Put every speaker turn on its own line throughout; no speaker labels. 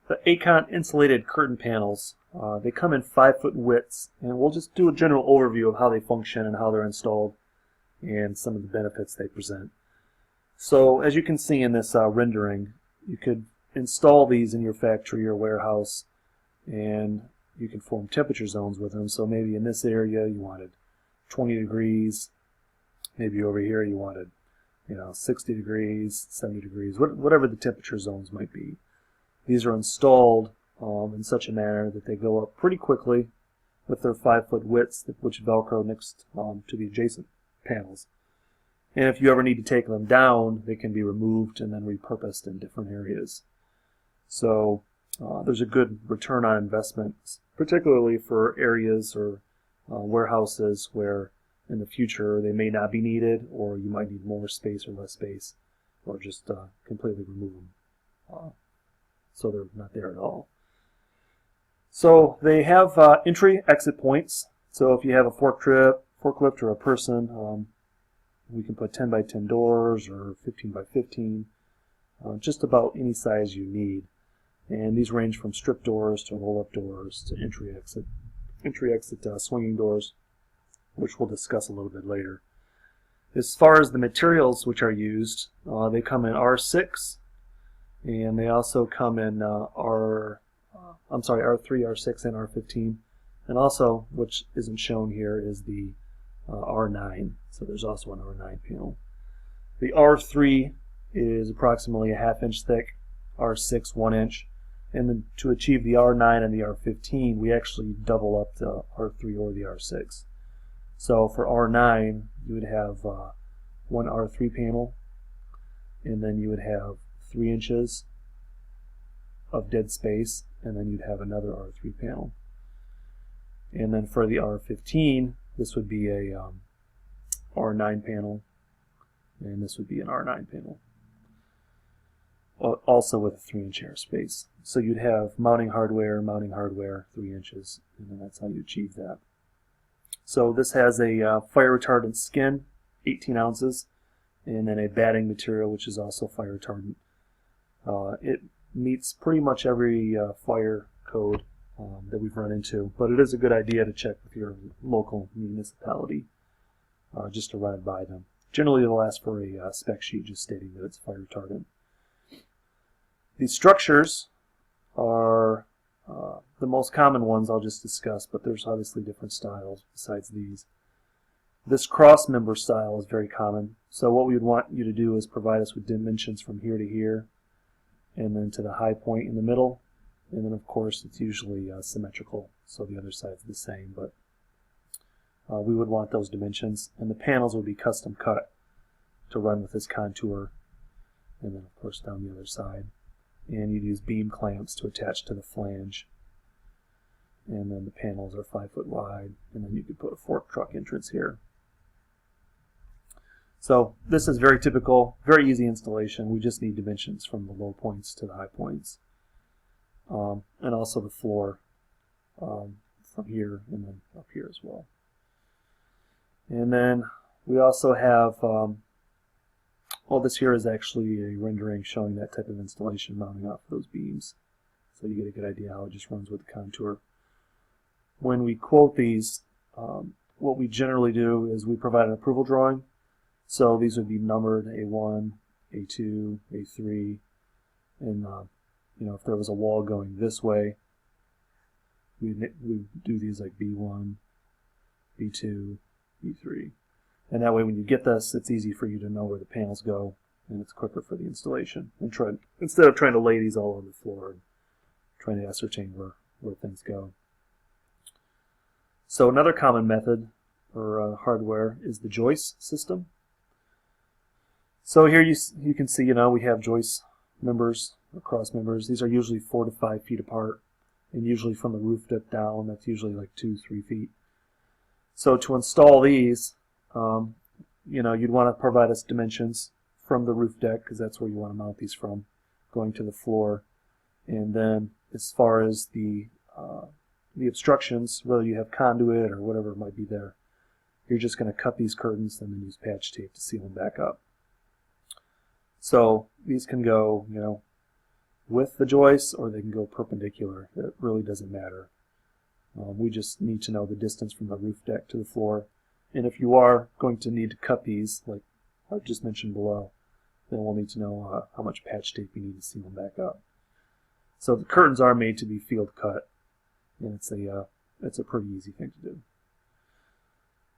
The Acon insulated curtain panels, they come in 5-foot widths, and we'll just do a general overview of how they function and how they're installed and some of the benefits they present. So as you can see in this rendering, you could install these in your factory or warehouse, and you can form temperature zones with them. So maybe in this area you wanted 20 degrees, maybe over here you wanted 60 degrees, 70 degrees, whatever the temperature zones might be. These are installed in such a manner that they go up pretty quickly with their 5-foot widths, which Velcro next to the adjacent panels. And if you ever need to take them down, they can be removed and then repurposed in different areas. So there's a good return on investment, particularly for areas or warehouses where in the future they may not be needed, or you might need more space or less space, or just completely remove them so they're not there at all. So they have entry-exit points. So if you have a forklift or a person, we can put 10 by 10 doors or 15 by 15, just about any size you need. And these range from strip doors to roll-up doors to entry-exit swinging doors, which we'll discuss a little bit later. As far as the materials which are used, they come in R6, and they also come in R3, R6, and R15. And also, which isn't shown here, is the R9. So there's also an R9 panel. The R3 is approximately a 1/2 inch thick, R6 1 inch, and then to achieve the R9 and the R15, we actually double up the R3 or the R6. So for R9, you would have one R3 panel, and then you would have 3 inches of dead space, and then you'd have another R3 panel. And then for the R15, this would be a R9 panel, and this would be an R9 panel, also with a 3-inch airspace. So you'd have mounting hardware, 3 inches, and then that's how you achieve that. So this has a fire retardant skin, 18 ounces, and then a batting material, which is also fire retardant. It meets pretty much every fire code that we've run into, but it is a good idea to check with your local municipality just to run it by them. Generally, it'll ask for a spec sheet just stating that it's fire retardant. These structures are the most common ones I'll just discuss, but there's obviously different styles besides these. This cross member style is very common, so what we would want you to do is provide us with dimensions from here to here, and then to the high point in the middle, and then of course it's usually symmetrical, so the other side's the same, but we would want those dimensions, and the panels would be custom cut to run with this contour, and then of course down the other side. And you'd use beam clamps to attach to the flange, and then the panels are 5 foot wide, and then you could put a fork truck entrance here. So this is very typical, very easy installation. We just need dimensions from the low points to the high points, and also the floor from here and then up here as well. And then we also have well, this here is actually a rendering showing that type of installation mounting off those beams. So you get a good idea how it just runs with the contour. When we quote these, what we generally do is we provide an approval drawing. So these would be numbered A1, A2, A3, and if there was a wall going this way, we'd do these like B1, B2, B3. And that way when you get this, it's easy for you to know where the panels go, and it's quicker for the installation. And instead of trying to lay these all over the floor and trying to ascertain where things go. So another common method or hardware is the joist system. So here you can see, we have joist members or cross members. These are usually 4 to 5 feet apart, and usually from the roof deck down, that's usually like 2-3 feet. So to install these, you'd want to provide us dimensions from the roof deck, because that's where you want to mount these from, going to the floor. And then as far as the obstructions, whether you have conduit or whatever might be there, you're just going to cut these curtains and then use patch tape to seal them back up. So these can go, with the joists or they can go perpendicular. It really doesn't matter. We just need to know the distance from the roof deck to the floor. And if you are going to need to cut these, like I just mentioned below, then we'll need to know how much patch tape you need to seal them back up. So the curtains are made to be field cut, and it's a pretty easy thing to do.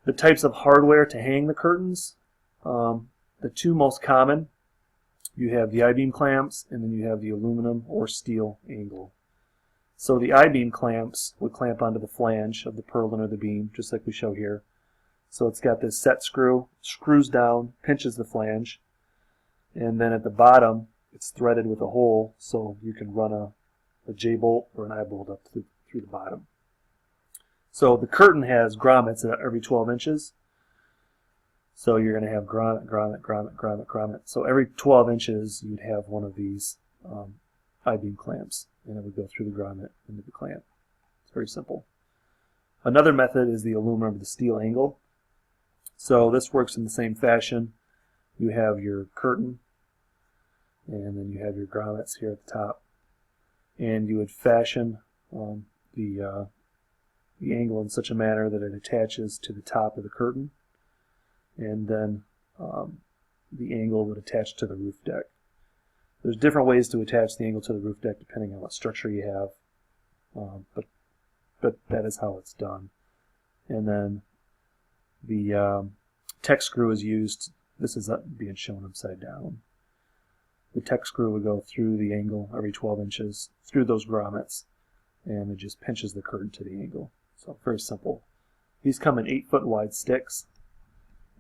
The types of hardware to hang the curtains, the two most common, you have the I-beam clamps and then you have the aluminum or steel angle. So the I-beam clamps would clamp onto the flange of the purlin or the beam, just like we show here. So it's got this set screw, screws down, pinches the flange, and then at the bottom it's threaded with a hole so you can run a J-bolt or an I-bolt up through the bottom. So the curtain has grommets at every 12 inches. So you're going to have grommet, grommet, grommet, grommet, grommet. So every 12 inches you'd have one of these I-beam clamps, and it would go through the grommet into the clamp. It's very simple. Another method is the aluminum or the steel angle. So this works in the same fashion. You have your curtain, and then you have your grommets here at the top, and you would fashion the angle in such a manner that it attaches to the top of the curtain, and then the angle would attach to the roof deck. There's different ways to attach the angle to the roof deck depending on what structure you have, but that is how it's done. And then the tech screw is used. This is being shown upside down. The tech screw would go through the angle every 12 inches, through those grommets, and it just pinches the curtain to the angle. So very simple. These come in 8-foot wide sticks,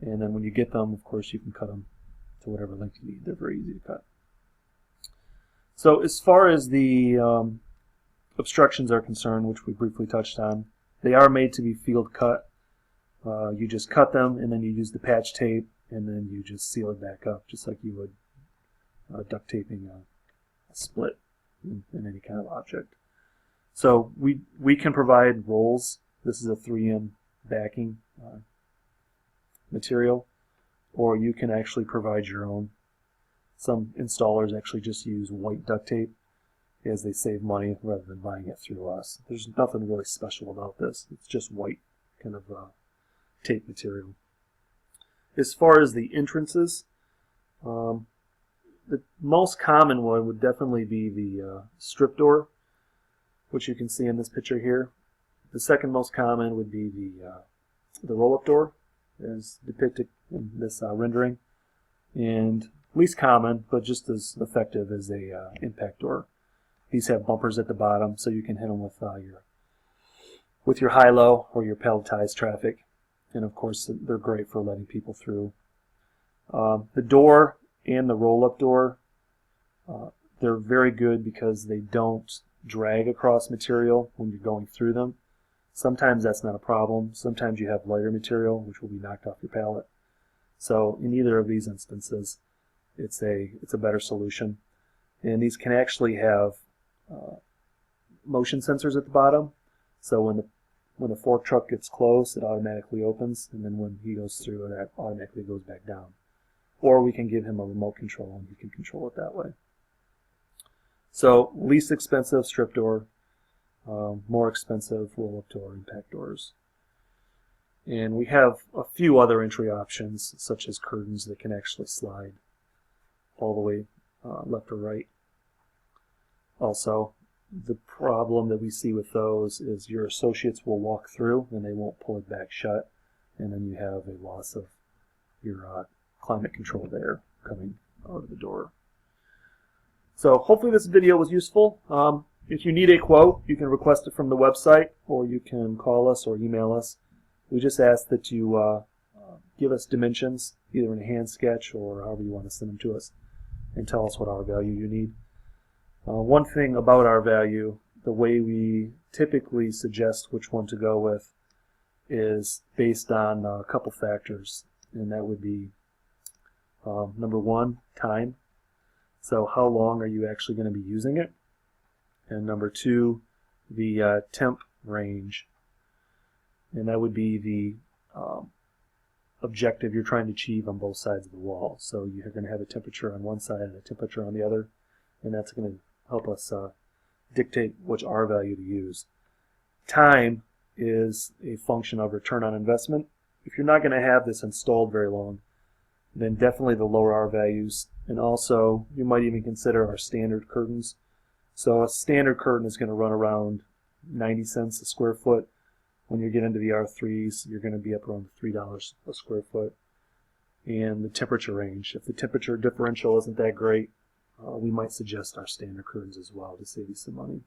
and then when you get them, of course, you can cut them to whatever length you need. They're very easy to cut. So as far as the obstructions are concerned, which we briefly touched on, they are made to be field cut. You just cut them, and then you use the patch tape, and then you just seal it back up, just like you would duct taping a split in any kind of object. So we can provide rolls. This is a 3M backing material, or you can actually provide your own. Some installers actually just use white duct tape as they save money rather than buying it through us. There's nothing really special about this. It's just white kind of tape material. As far as the entrances, the most common one would definitely be the strip door, which you can see in this picture here. The second most common would be the roll-up door, as depicted in this rendering, and least common, but just as effective, as a impact door. These have bumpers at the bottom, so you can hit them with your high-low or your palletized traffic, and of course they're great for letting people through. The door and the roll-up door, they're very good because they don't drag across material when you're going through them. Sometimes that's not a problem. Sometimes you have lighter material which will be knocked off your pallet. So in either of these instances, it's a better solution. And these can actually have motion sensors at the bottom. So when the fork truck gets close, it automatically opens, and then when he goes through, it automatically goes back down. Or we can give him a remote control and he can control it that way. So least expensive strip door, more expensive roll-up door, impact doors. And we have a few other entry options, such as curtains that can actually slide all the way left or right. Also, the problem that we see with those is your associates will walk through and they won't pull it back shut, and then you have a loss of your climate controlled air coming out of the door. So hopefully this video was useful. If you need a quote, you can request it from the website, or you can call us or email us. We just ask that you give us dimensions, either in a hand sketch or however you want to send them to us, and tell us what R value you need. One thing about R value, the way we typically suggest which one to go with is based on a couple factors, and that would be number one, time. So how long are you actually going to be using it? And number two, the temp range. And that would be the objective you're trying to achieve on both sides of the wall. So you're going to have a temperature on one side and a temperature on the other, and that's going to help us dictate which R value to use. Time is a function of return on investment. If you're not going to have this installed very long, then definitely the lower R values. And also, you might even consider our standard curtains. So a standard curtain is going to run around 90 cents a square foot. When you get into the R3s, you're going to be up around $3 a square foot. And the temperature range. If the temperature differential isn't that great, we might suggest our standard curtains as well to save you some money.